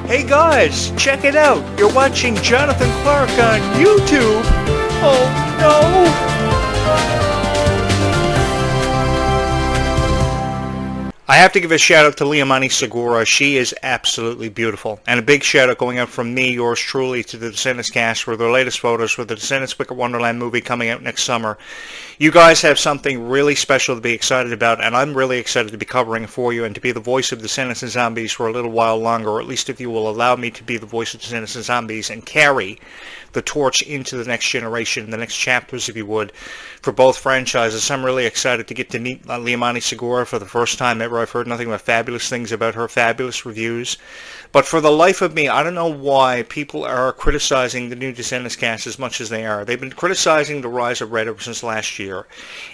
Hey guys, check it out. You're watching Jonathan Clarke on YouTube. Oh no! I have to give a shout out to Liamani Segura. She is absolutely beautiful. And a big shout out going out from me, yours truly, to the Descendants cast for their latest photos for the Descendants Wicked Wonderland movie coming out next summer. You guys have something really special to be excited about, and I'm really excited to be covering it for you and to be the voice of Descendants and Zombies for a little while longer, or at least if you will allow me to be the voice of Descendants and Zombies and carry the torch into the next generation, the next chapters, if you would, for both franchises. I'm really excited to get to meet Liamani Segura for the first time ever. I've heard nothing but fabulous things about her, fabulous reviews. But for the life of me, I don't know why people are criticizing the new Descendants cast as much as they are. They've been criticizing The Rise of Red ever since last year.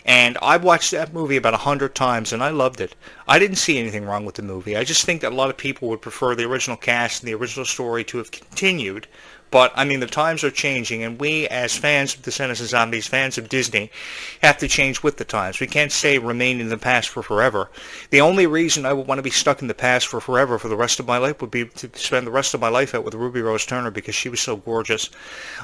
And I've watched that movie about 100 times, and I loved it. I didn't see anything wrong with the movie. I just think that a lot of people would prefer the original cast and the original story to have continued. But, I mean, the times are changing, and we, as fans of Descendants and Zombies, fans of Disney, have to change with the times. We can't say remain in the past for forever. The only reason I would want to be stuck in the past for forever for the rest of my life would be to spend the rest of my life out with Ruby Rose Turner, because she was so gorgeous.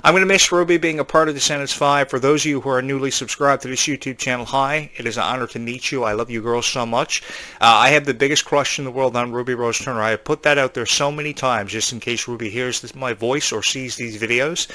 I'm going to miss Ruby being a part of Descendants 5. For those of you who are newly subscribed to this YouTube channel, hi. It is an honor to meet you. I love you girls so much. I have the biggest crush in the world on Ruby Rose Turner. I have put that out there so many times, just in case Ruby hears my voice or sees these videos.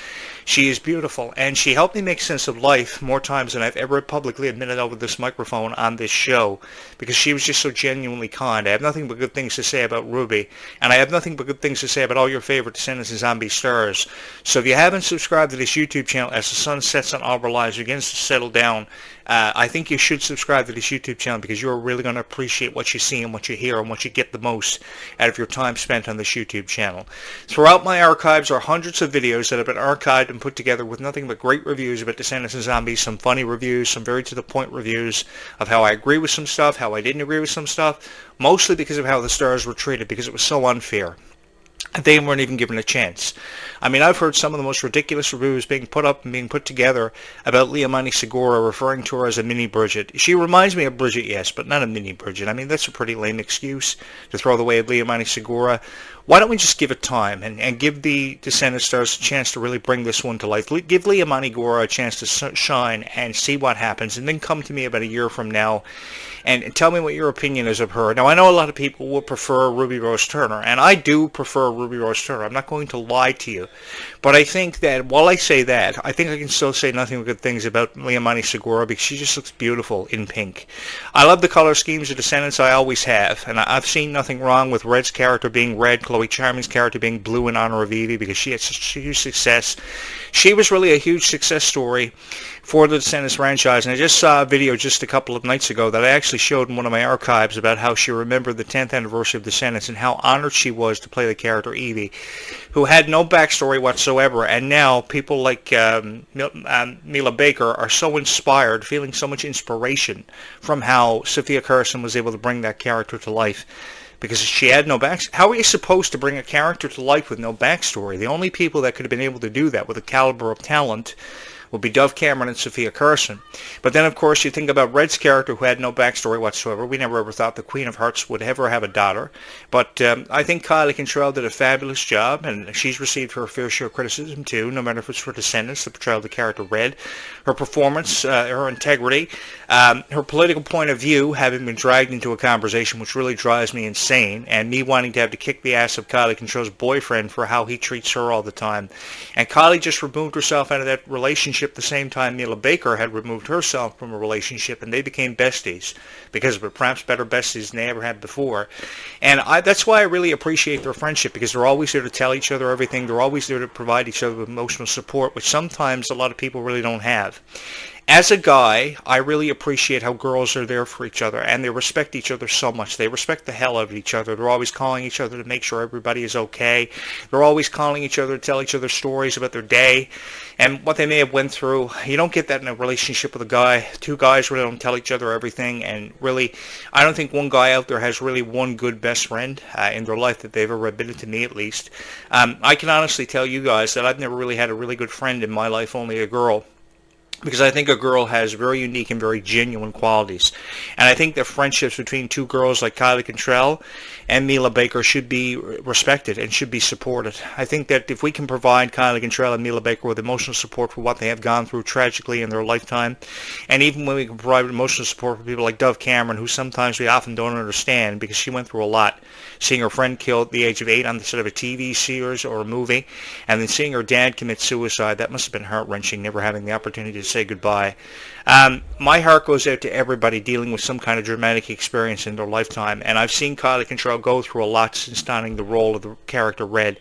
She is beautiful, and she helped me make sense of life more times than I've ever publicly admitted over this microphone on this show, because she was just so genuinely kind. I have nothing but good things to say about Ruby, and I have nothing but good things to say about all your favorite Descendants and Zombie stars. So if you haven't subscribed to this YouTube channel, as the sun sets on our lives, begins to settle down, I think you should subscribe to this YouTube channel, because you're really going to appreciate what you see and what you hear and what you get the most out of your time spent on this YouTube channel. Throughout my archives are hundreds of videos that have been archived and put together with nothing but great reviews about Descendants and Zombies, some funny reviews, some very to-the-point reviews of how I agree with some stuff, how I didn't agree with some stuff, mostly because of how the stars were treated, because it was so unfair. They weren't even given a chance. I mean, I've heard some of the most ridiculous reviews being put up and being put together about Liamani Segura, referring to her as a mini Bridget. She reminds me of Bridget, yes, but not a mini Bridget. I mean, that's a pretty lame excuse to throw the way of Liamani Segura. Why don't we just give it time and give the Descendants stars a chance to really bring this one to life? Give Liamani Segura a chance to shine and see what happens, and then come to me about a year from now and tell me what your opinion is of her. Now, I know a lot of people will prefer Ruby Rose Turner, and I do prefer Ruby Rose Turner. I'm not going to lie to you. But I think that while I say that, I think I can still say nothing but good things about Liamani Segura, because she just looks beautiful in pink. I love the color schemes of Descendants. I always have. And I've seen nothing wrong with Red's character being red, Chloe Charming's character being blue in honor of Evie, because she had such a huge success. She was really a huge success story for the Descendants franchise, and I just saw a video just a couple of nights ago that I actually showed in one of my archives about how she remembered the 10th anniversary of Descendants and how honored she was to play the character Evie, who had no backstory whatsoever, and now people like Mila Baker are so inspired, feeling so much inspiration from how Sophia Carson was able to bring that character to life. Because she had no backstory. How are you supposed to bring a character to life with no backstory? The only people that could have been able to do that with a caliber of talent would be Dove Cameron and Sophia Carson. But then, of course, you think about Red's character, who had no backstory whatsoever. We never ever thought the Queen of Hearts would ever have a daughter. But I think Kylie Cantrell did a fabulous job, and she's received her fair share of criticism, too, no matter if it's for Descendants, the portrayal of the character Red, her performance, her integrity, her political point of view, having been dragged into a conversation which really drives me insane, and me wanting to have to kick the ass of Kylie Cantrell's boyfriend for how he treats her all the time. And Kylie just removed herself out of that relationship the same time Mila Baker had removed herself from a relationship, and they became besties, because of perhaps better besties than they ever had before. And that's why I really appreciate their friendship, because they're always there to tell each other everything. They're always there to provide each other with emotional support, which sometimes a lot of people really don't have. As a guy, I really appreciate how girls are there for each other, and they respect each other so much. They respect the hell out of each other. They're always calling each other to make sure everybody is okay. They're always calling each other to tell each other stories about their day and what they may have went through. You don't get that in a relationship with a guy. Two guys really don't tell each other everything, and really, I don't think one guy out there has really one good best friend in their life that they've ever admitted to me, at least. I can honestly tell you guys that I've never really had a really good friend in my life, only a girl. because I think a girl has very unique and very genuine qualities. And I think that friendships between two girls like Kylie Cantrell and Mila Baker should be respected and should be supported. I think that if we can provide Kylie Cantrell and Mila Baker with emotional support for what they have gone through tragically in their lifetime, and even when we can provide emotional support for people like Dove Cameron, who sometimes we often don't understand because she went through a lot, seeing her friend killed at the age of 8 on the set of a TV series or a movie, and then seeing her dad commit suicide, that must have been heart-wrenching, never having the opportunity to say goodbye. My heart goes out to everybody dealing with some kind of dramatic experience in their lifetime, and I've seen Kylie Cantrell go through a lot since donning the role of the character Red,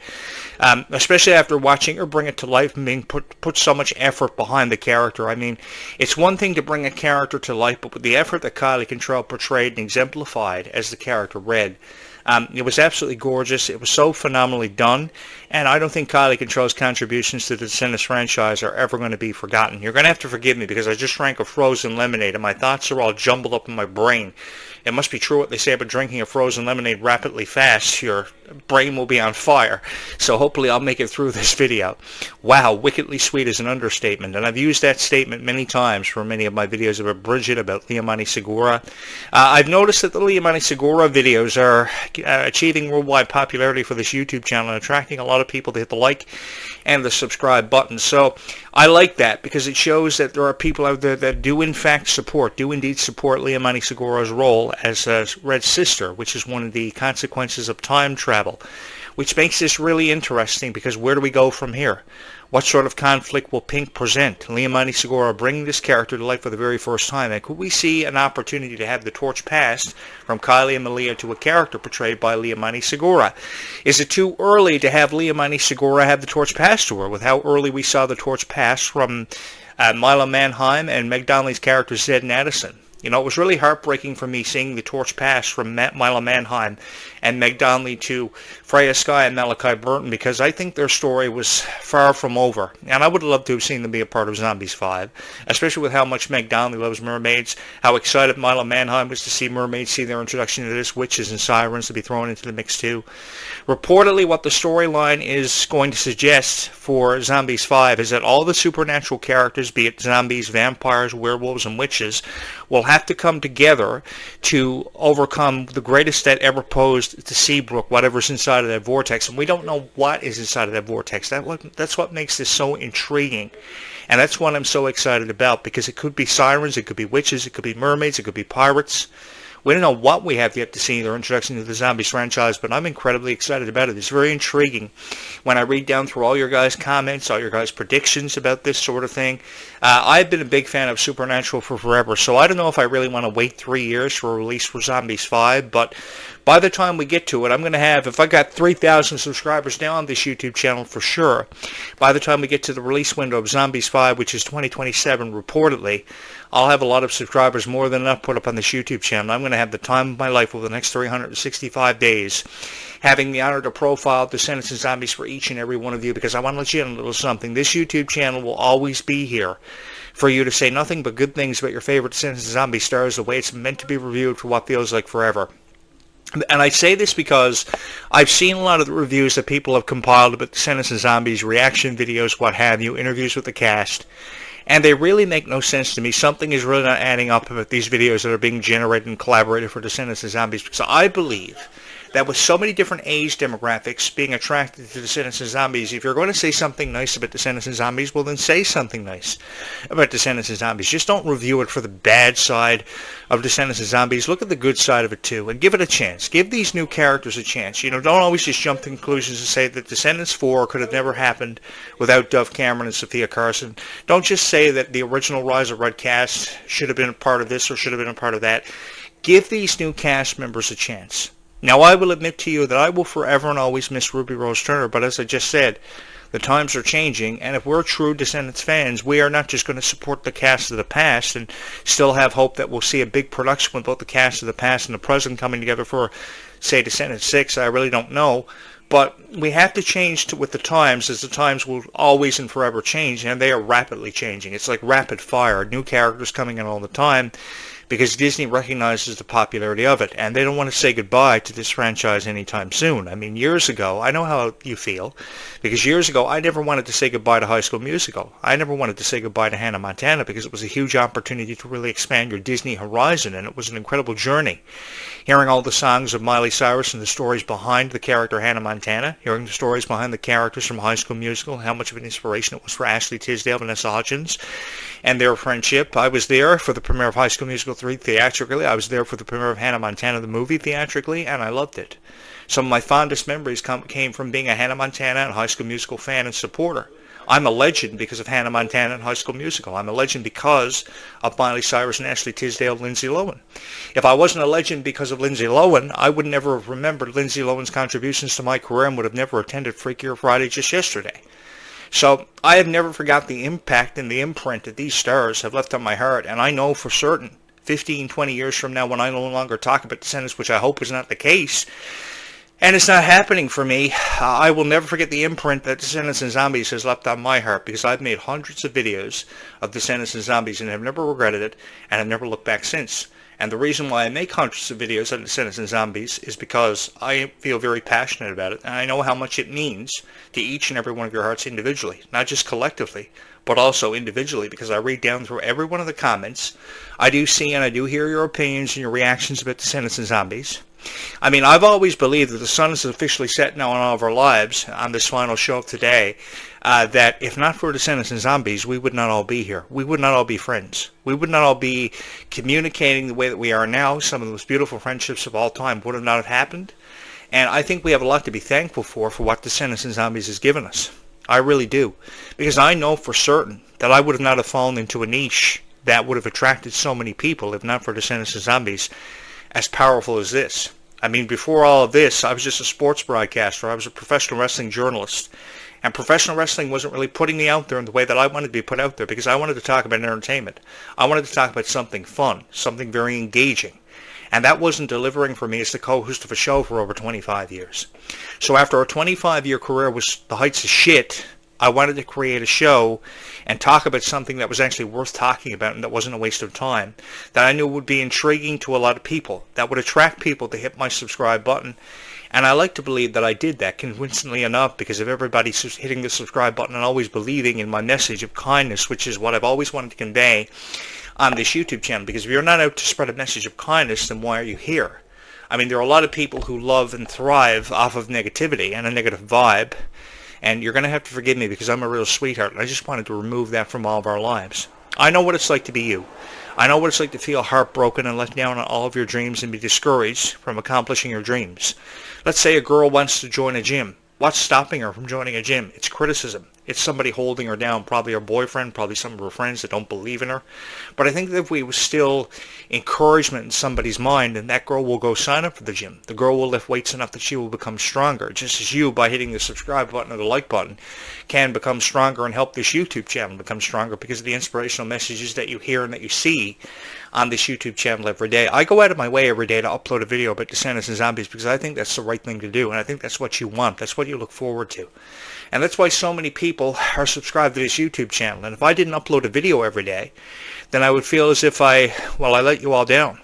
especially after watching her bring it to life and being put so much effort behind the character. I mean, it's one thing to bring a character to life, but with the effort that Kylie Cantrell portrayed and exemplified as the character Red, it was absolutely gorgeous. It was so phenomenally done, and I don't think Kylie Cantrell's contributions to the Descendants franchise are ever going to be forgotten. You're going to have to forgive me because I just drank a frozen lemonade, and my thoughts are all jumbled up in my brain. It must be true what they say about drinking a frozen lemonade rapidly fast. Your brain will be on fire. So hopefully I'll make it through this video. Wow, wickedly sweet is an understatement. And I've used that statement many times for many of my videos about Bridget, about Liamani Segura. I've noticed that the Liamani Segura videos are achieving worldwide popularity for this YouTube channel and attracting a lot of people to hit the like and the subscribe button. So I like that because it shows that there are people out there that do indeed support Liamani Segura's role as Red's sister, which is one of the consequences of time travel, which makes this really interesting because where do we go from here? What sort of conflict will Pink present? Liamani Segura bringing this character to life for the very first time, and could we see an opportunity to have the torch passed from Kylie and Malia to a character portrayed by Liamani Segura? Is it too early to have Liamani Segura have the torch passed to her with how early we saw the torch pass from Milo Manheim and Meg Donnelly's character Zed and Addison? You know, it was really heartbreaking for me seeing the torch pass from Milo Manheim and Meg Donnelly to Freya Skye and Malachi Burton because I think their story was far from over. And I would have loved to have seen them be a part of Zombies 5, especially with how much Meg Donnelly loves mermaids, how excited Milo Manheim was to see mermaids see their introduction to this, witches and sirens to be thrown into the mix too. Reportedly, what the storyline is going to suggest for Zombies 5 is that all the supernatural characters, be it zombies, vampires, werewolves, and witches, will have to come together to overcome the greatest threat ever posed to Seabrook, whatever's inside of that vortex. And we don't know what is inside of that vortex. That's what makes this so intriguing. And that's what I'm so excited about, because it could be sirens, it could be witches, it could be mermaids, it could be pirates. We don't know what we have yet to see in their introduction to the Zombies franchise, but I'm incredibly excited about it. It's very intriguing when I read down through all your guys' comments, all your guys' predictions about this sort of thing. I've been a big fan of Supernatural for forever, so I don't know if I really want to wait 3 years for a release for Zombies 5, but by the time we get to it, I'm going to have, if I got 3,000 subscribers now on this YouTube channel for sure, by the time we get to the release window of Zombies 5, which is 2027 reportedly, I'll have a lot of subscribers, more than enough, put up on this YouTube channel. I'm going to have the time of my life over the next 365 days, having the honor to profile Descendants and Zombies for each and every one of you, because I want to let you in a little something. This YouTube channel will always be here for you to say nothing but good things about your favorite Descendants and Zombie stars, the way it's meant to be reviewed for what feels like forever. And I say this because I've seen a lot of the reviews that people have compiled about Descendants and Zombies, reaction videos, what have you, interviews with the cast, and they really make no sense to me. Something is really not adding up about these videos that are being generated and collaborated for Descendants and Zombies, because I believe that with so many different age demographics being attracted to Descendants and Zombies, if you're going to say something nice about Descendants and Zombies, well then say something nice about Descendants and Zombies. Just don't review it for the bad side of Descendants and Zombies. Look at the good side of it too, and give it a chance. Give these new characters a chance. You know, don't always just jump to conclusions and say that Descendants 4 could have never happened without Dove Cameron and Sophia Carson. Don't just say that the original Rise of Red cast should have been a part of this or should have been a part of that. Give these new cast members a chance. Now, I will admit to you that I will forever and always miss Ruby Rose Turner, but as I just said, the times are changing, and if we're true Descendants fans, we are not just going to support the cast of the past and still have hope that we'll see a big production with both the cast of the past and the present coming together for, say, Descendants 6. I really don't know. But we have to change with the times, as the times will always and forever change, and they are rapidly changing. It's like rapid fire, new characters coming in all the time. because Disney recognizes the popularity of it, and they don't want to say goodbye to this franchise anytime soon. I mean, years ago, I know how you feel, because years ago, I never wanted to say goodbye to High School Musical. I never wanted to say goodbye to Hannah Montana, because it was a huge opportunity to really expand your Disney horizon, and it was an incredible journey. Hearing all the songs of Miley Cyrus and the stories behind the character Hannah Montana, hearing the stories behind the characters from High School Musical, how much of an inspiration it was for Ashley Tisdale, Vanessa Hudgens, and their friendship. I was there for the premiere of High School Musical 3 theatrically. I was there for the premiere of Hannah Montana the movie theatrically, and I loved it. Some of my fondest memories came from being a Hannah Montana and High School Musical fan and supporter. I'm a legend because of Hannah Montana and High School Musical. I'm a legend because of Miley Cyrus and Ashley Tisdale and Lindsay Lohan. If I wasn't a legend because of Lindsay Lohan, I would never have remembered Lindsay Lohan's contributions to my career and would have never attended Freakier Friday just yesterday. So I have never forgot the impact and the imprint that these stars have left on my heart, and I know for certain 15, 20 years from now when I no longer talk about Descendants, which I hope is not the case, and it's not happening for me, I will never forget the imprint that Descendants and Zombies has left on my heart, because I've made hundreds of videos of Descendants and Zombies and have never regretted it, and have never looked back since. And the reason why I make hundreds of videos on Descendants and Zombies is because I feel very passionate about it, and I know how much it means to each and every one of your hearts individually, not just collectively, but also individually, because I read down through every one of the comments. I do see and I do hear your opinions and your reactions about Descendants and Zombies. I mean, I've always believed that the sun is officially set now in all of our lives on this final show of today, that if not for Descendants and Zombies, we would not all be here. We would not all be friends. We would not all be communicating the way that we are now. Some of the most beautiful friendships of all time would have not have happened. And I think we have a lot to be thankful for what Descendants and Zombies has given us. I really do. Because I know for certain that I would have not have fallen into a niche that would have attracted so many people if not for Descendants and Zombies as powerful as this. I mean, before all of this, I was just a sports broadcaster. I was a professional wrestling journalist. And professional wrestling wasn't really putting me out there in the way that I wanted to be put out there, because I wanted to talk about entertainment. I wanted to talk about something fun, something very engaging. And that wasn't delivering for me as the co-host of a show for over 25 years. So after a 25-year career was the heights of shit, I wanted to create a show and talk about something that was actually worth talking about and that wasn't a waste of time, that I knew would be intriguing to a lot of people, that would attract people to hit my subscribe button. And I like to believe that I did that convincingly enough, because of everybody hitting the subscribe button and always believing in my message of kindness, which is what I've always wanted to convey on this YouTube channel. Because if you're not out to spread a message of kindness, then why are you here? I mean, there are a lot of people who love and thrive off of negativity and a negative vibe. And you're going to have to forgive me because I'm a real sweetheart, and I just wanted to remove that from all of our lives. I know what it's like to be you. I know what it's like to feel heartbroken and let down on all of your dreams and be discouraged from accomplishing your dreams. Let's say a girl wants to join a gym. What's stopping her from joining a gym? It's criticism. It's somebody holding her down, probably her boyfriend, probably some of her friends that don't believe in her. But I think that if we still encouragement in somebody's mind, then that girl will go sign up for the gym. The girl will lift weights enough that she will become stronger, just as you, by hitting the subscribe button or the like button, can become stronger and help this YouTube channel become stronger because of the inspirational messages that you hear and that you see on this YouTube channel every day. I go out of my way every day to upload a video about Descendants and Zombies because I think that's the right thing to do, and I think that's what you want. That's what you look forward to. And that's why so many people are subscribed to this YouTube channel. And if I didn't upload a video every day, then I would feel as if I let you all down.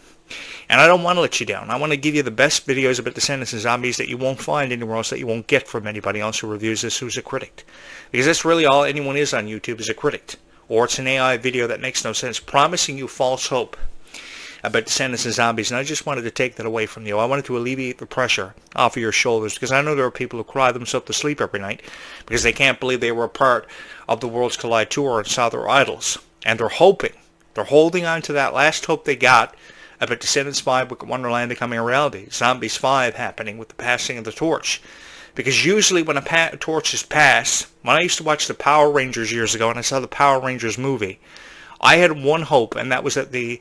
And I don't want to let you down. I want to give you the best videos about Descendants and Zombies that you won't find anywhere else, that you won't get from anybody else who reviews this who's a critic. Because that's really all anyone is on YouTube, is a critic. Or it's an AI video that makes no sense, promising you false hope about Descendants and Zombies, and I just wanted to take that away from you. I wanted to alleviate the pressure off of your shoulders, because I know there are people who cry themselves to sleep every night because they can't believe they were a part of the Worlds Collide tour and saw their idols, and they're hoping, they're holding on to that last hope they got about Descendants 5 with Wonderland becoming a reality, Zombies 5 happening with the passing of the torch. Because usually when a torch is passed, when I used to watch the Power Rangers years ago and I saw the Power Rangers movie, I had one hope, and that was that the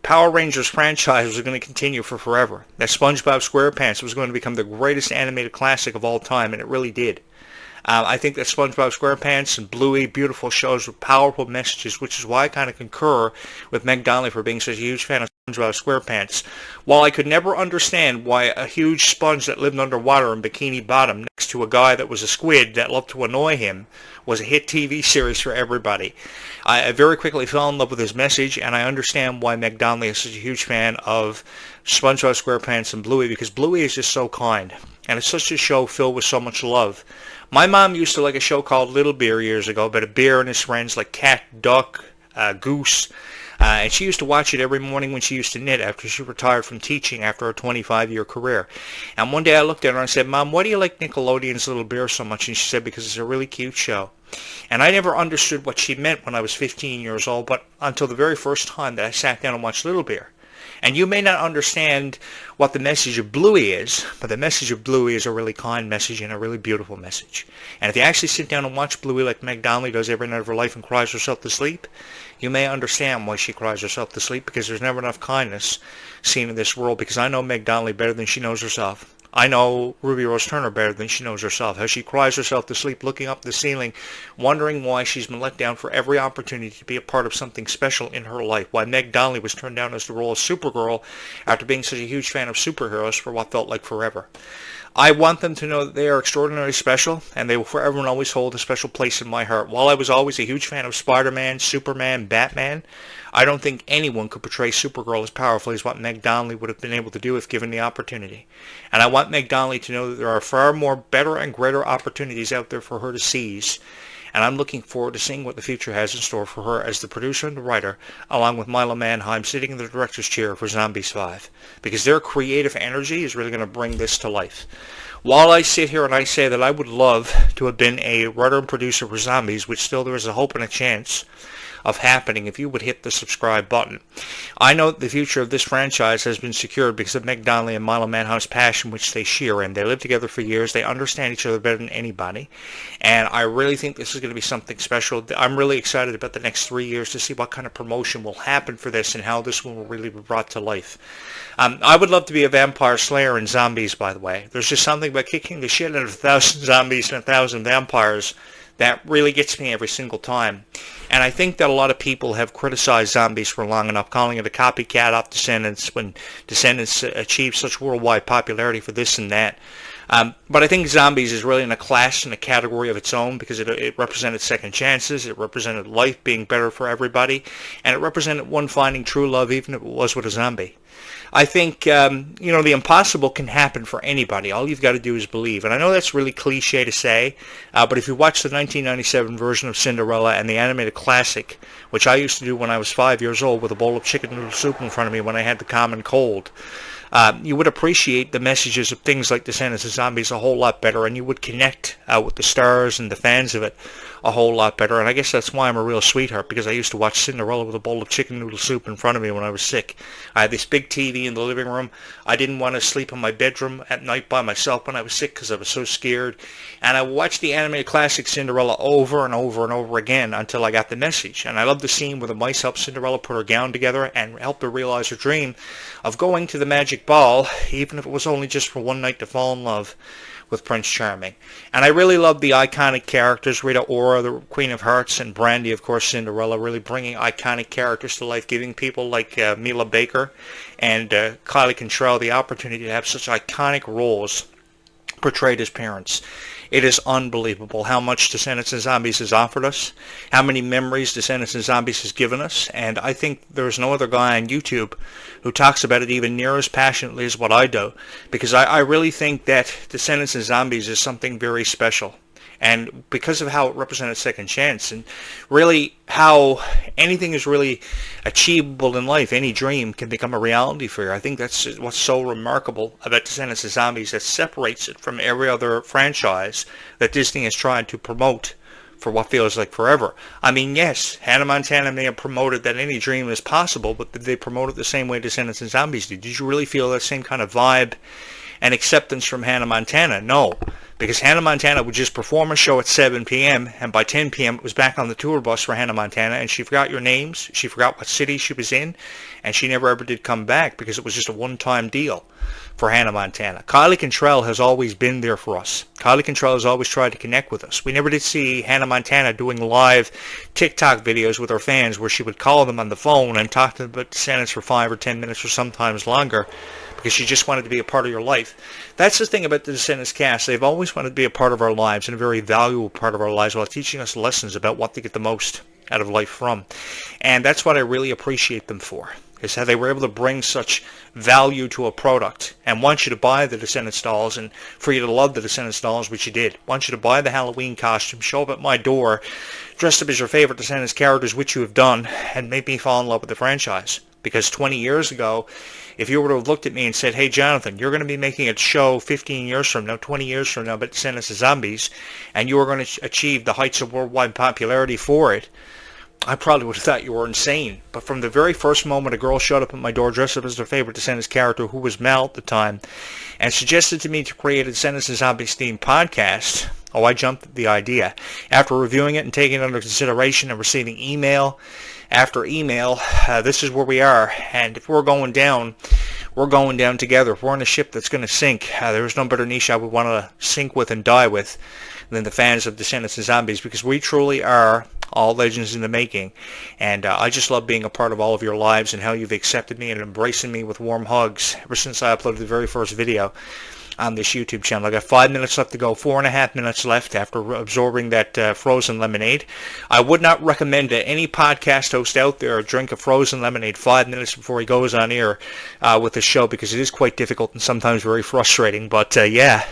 Power Rangers franchise was going to continue for forever. That SpongeBob SquarePants was going to become the greatest animated classic of all time, and it really did. I think that SpongeBob SquarePants and Bluey, beautiful shows with powerful messages, which is why I kind of concur with Meg Donnelly for being such a huge fan of SpongeBob SquarePants. While I could never understand why a huge sponge that lived underwater in Bikini Bottom next to a guy that was a squid that loved to annoy him was a hit TV series for everybody. I very quickly fell in love with his message, and I understand why Meg Donnelly is such a huge fan of SpongeBob SquarePants and Bluey, because Bluey is just so kind, and it's such a show filled with so much love. My mom used to like a show called Little Bear years ago, about a bear and his friends like cat, duck, goose, and she used to watch it every morning when she used to knit after she retired from teaching after a 25-year career. And one day I looked at her and I said, Mom, why do you like Nickelodeon's Little Bear so much? And she said, because it's a really cute show. And I never understood what she meant when I was 15 years old, but until the very first time that I sat down and watched Little Bear. And you may not understand what the message of Bluey is, but the message of Bluey is a really kind message and a really beautiful message. And if you actually sit down and watch Bluey like Meg Donnelly does every night of her life and cries herself to sleep, you may understand why she cries herself to sleep, because there's never enough kindness seen in this world, because I know Meg Donnelly better than she knows herself. I know Ruby Rose Turner better than she knows herself. How she cries herself to sleep looking up the ceiling, wondering why she's been let down for every opportunity to be a part of something special in her life. Why Meg Donnelly was turned down as the role of Supergirl after being such a huge fan of superheroes for what felt like forever. I want them to know that they are extraordinarily special, and they will forever and always hold a special place in my heart. While I was always a huge fan of Spider-Man, Superman, Batman, I don't think anyone could portray Supergirl as powerfully as what Meg Donnelly would have been able to do if given the opportunity. And I want Meg Donnelly to know that there are far more better and greater opportunities out there for her to seize. And I'm looking forward to seeing what the future has in store for her as the producer and the writer, along with Milo Manheim sitting in the director's chair for Zombies 5. Because their creative energy is really going to bring this to life. While I sit here and I say that I would love to have been a writer and producer for Zombies, which still there is a hope and a chance of happening if you would hit the subscribe button. I know that the future of this franchise has been secured because of Meg Donnelly and Milo Manheim's passion, which they share, and they live together for years. They understand each other better than anybody, and I really think this is going to be something special. I'm really excited about the next 3 years to see what kind of promotion will happen for this and how this one will really be brought to life. I would love to be a vampire slayer in Zombies, by the way. There's just something about kicking the shit out of 1,000 zombies and 1,000 vampires that really gets me every single time. And I think that a lot of people have criticized Zombies for long enough, calling it a copycat of Descendants when Descendants achieved such worldwide popularity for this and that. But I think Zombies is really in a class and a category of its own, because it represented second chances, it represented life being better for everybody, and it represented one finding true love, even if it was with a zombie. I think, the impossible can happen for anybody. All you've got to do is believe. And I know that's really cliche to say, but if you watch the 1997 version of Cinderella and the animated classic, which I used to do when I was 5 years old with a bowl of chicken noodle soup in front of me when I had the common cold, you would appreciate the messages of things like Descendants and Zombies a whole lot better, and you would connect with the stars and the fans of it a whole lot better. And I guess that's why I'm a real sweetheart, because I used to watch Cinderella with a bowl of chicken noodle soup in front of me when I was sick. I had this big TV in the living room. I didn't want to sleep in my bedroom at night by myself when I was sick because I was so scared. And I watched the animated classic Cinderella over and over and over again until I got the message. And I love the scene where the mice help Cinderella put her gown together and help her realize her dream of going to the magic ball, even if it was only just for one night to fall in love with Prince Charming. And I really love the iconic characters, Rita Ora, the Queen of Hearts, and Brandy, of course, Cinderella, really bringing iconic characters to life, giving people like Mila Baker and Kylie Cantrell the opportunity to have such iconic roles portrayed as parents. It is unbelievable how much Descendants and Zombies has offered us, how many memories Descendants and Zombies has given us, and I think there's no other guy on YouTube who talks about it even near as passionately as what I do, because I really think that Descendants and Zombies is something very special. And because of how it represented second chance, and really how anything is really achievable in life, any dream can become a reality for you. I think that's what's so remarkable about Descendants of Zombies that separates it from every other franchise that Disney has tried to promote for what feels like forever. I mean, yes, Hannah Montana may have promoted that any dream is possible, but did they promote it the same way Descendants and Zombies did? Did you really feel that same kind of vibe and acceptance from Hannah Montana? No, because Hannah Montana would just perform a show at 7 p.m. and by 10 p.m. it was back on the tour bus for Hannah Montana, and she forgot your names, she forgot what city she was in, and she never ever did come back because it was just a one-time deal for Hannah Montana. Kylie Cantrell has always been there for us. Kylie Cantrell has always tried to connect with us. We never did see Hannah Montana doing live TikTok videos with her fans where she would call them on the phone and talk to them about Descendants for 5 or 10 minutes or sometimes longer, because you just wanted to be a part of your life. That's the thing about the Descendants cast. They've always wanted to be a part of our lives, and a very valuable part of our lives, while teaching us lessons about what to get the most out of life from. And that's what I really appreciate them for, is how they were able to bring such value to a product and want you to buy the Descendants dolls, and for you to love the Descendants dolls, which you did. Want you to buy the Halloween costume, show up at my door dressed up as your favorite Descendants characters, which you have done, and make me fall in love with the franchise. Because 20 years ago, if you were to have looked at me and said, hey Jonathan, you're going to be making a show 15 years from now, 20 years from now about Descendants of Zombies, and you are going to achieve the heights of worldwide popularity for it, I probably would have thought you were insane. But from the very first moment a girl showed up at my door dressed up as their favorite Descendants character, who was Mel at the time, and suggested to me to create a Descendants of Zombies themed podcast, I jumped at the idea. After reviewing it and taking it under consideration and receiving email after email, this is where we are. And if we're going down, we're going down together. If we're on a ship that's going to sink, there is no better niche I would want to sink with and die with than the fans of Descendants of Zombies, because we truly are all legends in the making. And I just love being a part of all of your lives and how you've accepted me and embracing me with warm hugs ever since I uploaded the very first video on this YouTube channel. I got 5 minutes left to go, 4.5 minutes left after absorbing that frozen lemonade. I would not recommend to any podcast host out there drink a frozen lemonade 5 minutes before he goes on air with the show, because it is quite difficult and sometimes very frustrating. But yeah,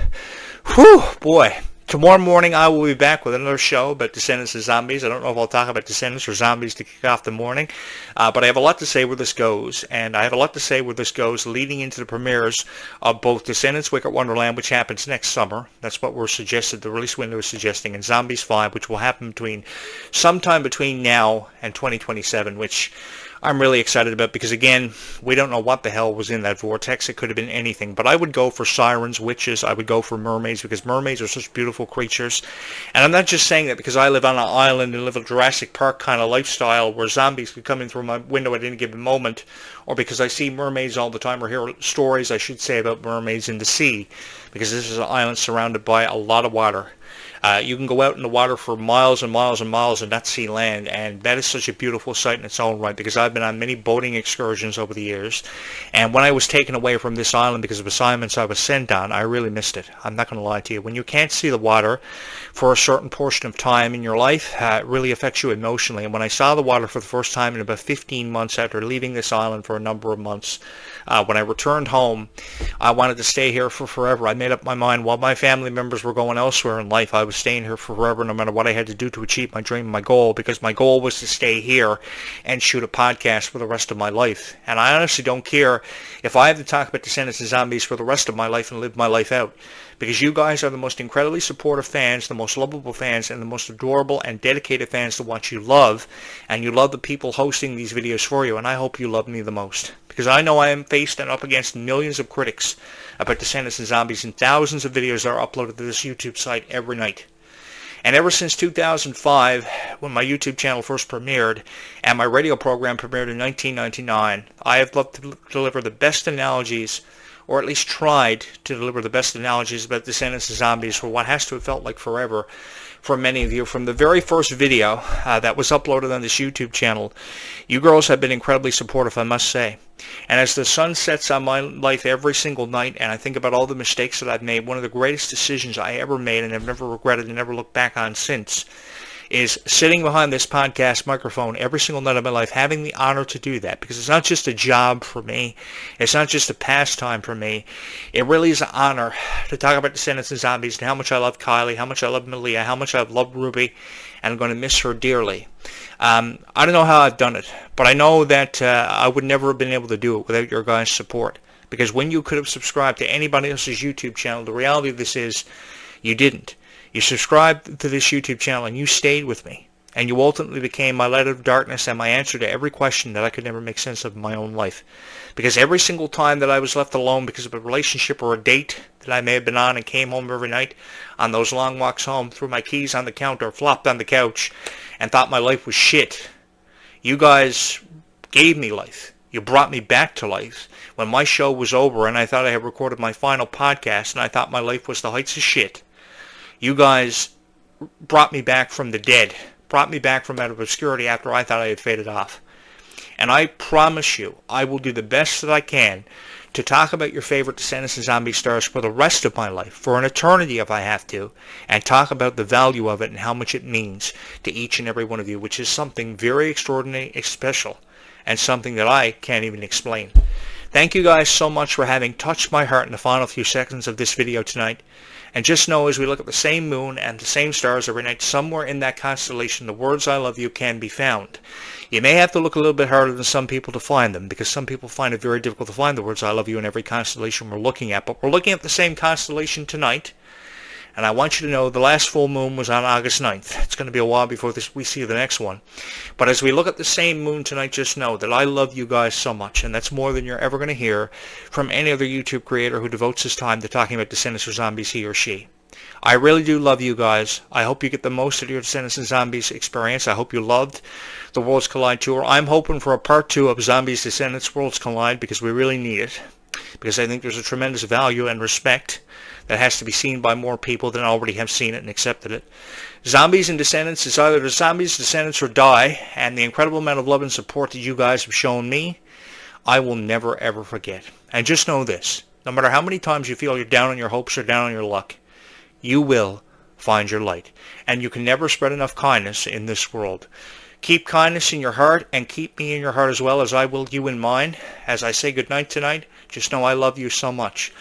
whew, boy. Tomorrow morning I will be back with another show about Descendants of Zombies. I don't know if I'll talk about Descendants or Zombies to kick off the morning, but I have a lot to say where this goes, and I have a lot to say where this goes leading into the premieres of both Descendants Wicked Wonderland, which happens next summer. That's what we're suggested, the release window is suggesting, and Zombies 5, which will happen sometime between now and 2027, which I'm really excited about, because again, we don't know what the hell was in that vortex. It could have been anything, but I would go for sirens, witches, I would go for mermaids, because mermaids are such beautiful creatures. And I'm not just saying that because I live on an island and live a Jurassic Park kind of lifestyle where zombies could come in through my window at any given moment, or because I see mermaids all the time or hear stories, I should say, about mermaids in the sea, because this is an island surrounded by a lot of water. You can go out in the water for miles and miles and miles and not see land, and that is such a beautiful sight in its own right, because I've been on many boating excursions over the years, and when I was taken away from this island because of assignments I was sent on, I really missed it. I'm not going to lie to you. When you can't see the water for a certain portion of time in your life, it really affects you emotionally, and when I saw the water for the first time in about 15 months after leaving this island for a number of months, when I returned home, I wanted to stay here for forever. I made up my mind while my family members were going elsewhere in life, I was staying here forever no matter what I had to do to achieve my dream, my goal, because my goal was to stay here and shoot a podcast for the rest of my life. And I honestly don't care if I have to talk about Descendants of Zombies for the rest of my life and live my life out, because you guys are the most incredibly supportive fans, the most lovable fans, and the most adorable and dedicated fans to what you love, and you love the people hosting these videos for you, and I hope you love me the most, because I know I am faced and up against millions of critics about Descendants of Zombies, and thousands of videos are uploaded to this YouTube site every night. And ever since 2005, when my YouTube channel first premiered, and my radio program premiered in 1999, I have loved to deliver the best analogies, or at least tried to deliver the best analogies about Descendants of Zombies for what has to have felt like forever for many of you. From the very first video that was uploaded on this YouTube channel, you girls have been incredibly supportive, I must say. And as the sun sets on my life every single night, and I think about all the mistakes that I've made, one of the greatest decisions I ever made, and have never regretted and never looked back on since, is sitting behind this podcast microphone every single night of my life, having the honor to do that, because it's not just a job for me, it's not just a pastime for me, it really is an honor to talk about Descendants of Zombies and how much I love Kylie, how much I love Malia, how much I've loved Ruby, and I'm going to miss her dearly. I don't know how I've done it, but I know that I would never have been able to do it without your guys' support, because when you could have subscribed to anybody else's YouTube channel, the reality of this is you didn't. You subscribed to this YouTube channel and you stayed with me, and you ultimately became my light of darkness and my answer to every question that I could never make sense of in my own life. Because every single time that I was left alone because of a relationship or a date that I may have been on and came home every night on those long walks home, threw my keys on the counter, flopped on the couch, and thought my life was shit, you guys gave me life. You brought me back to life when my show was over and I thought I had recorded my final podcast and I thought my life was the heights of shit. You guys brought me back from the dead, brought me back from out of obscurity after I thought I had faded off. And I promise you, I will do the best that I can to talk about your favorite Descendants and Zombie stars for the rest of my life, for an eternity if I have to, and talk about the value of it and how much it means to each and every one of you, which is something very extraordinary, special, and something that I can't even explain. Thank you guys so much for having touched my heart in the final few seconds of this video tonight. And just know, as we look at the same moon and the same stars every night, somewhere in that constellation, the words I love you can be found. You may have to look a little bit harder than some people to find them, because some people find it very difficult to find the words I love you in every constellation we're looking at. But we're looking at the same constellation tonight. And I want you to know the last full moon was on August 9th. It's going to be a while before we see the next one. But as we look at the same moon tonight, just know that I love you guys so much. And that's more than you're ever going to hear from any other YouTube creator who devotes his time to talking about Descendants or Zombies, he or she. I really do love you guys. I hope you get the most of your Descendants and Zombies experience. I hope you loved the Worlds Collide tour. I'm hoping for a part 2 of Zombies, Descendants, Worlds Collide, because we really need it. Because I think there's a tremendous value and respect that has to be seen by more people than already have seen it and accepted it. Zombies and Descendants is either the Zombies, Descendants, or die, and the incredible amount of love and support that you guys have shown me, I will never ever forget. And just know this, no matter how many times you feel you're down on your hopes or down on your luck, you will find your light. And you can never spread enough kindness in this world. Keep kindness in your heart, and keep me in your heart as well, as I will you in mine. As I say goodnight tonight, just know I love you so much.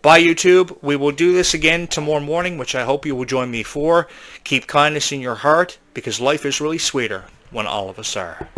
Bye, YouTube. We will do this again tomorrow morning, which I hope you will join me for. Keep kindness in your heart, because life is really sweeter when all of us are.